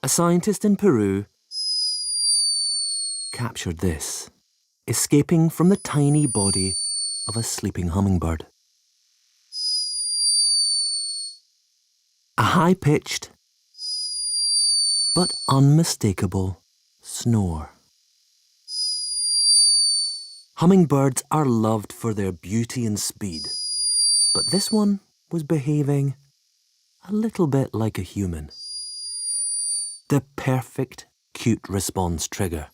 A scientist in Peru captured this, escaping from the tiny body of a sleeping hummingbird. A high-pitched but unmistakable snore. Hummingbirds are loved for their beauty and speed, but this one was behaving a little bit like a human. The perfect cute response trigger.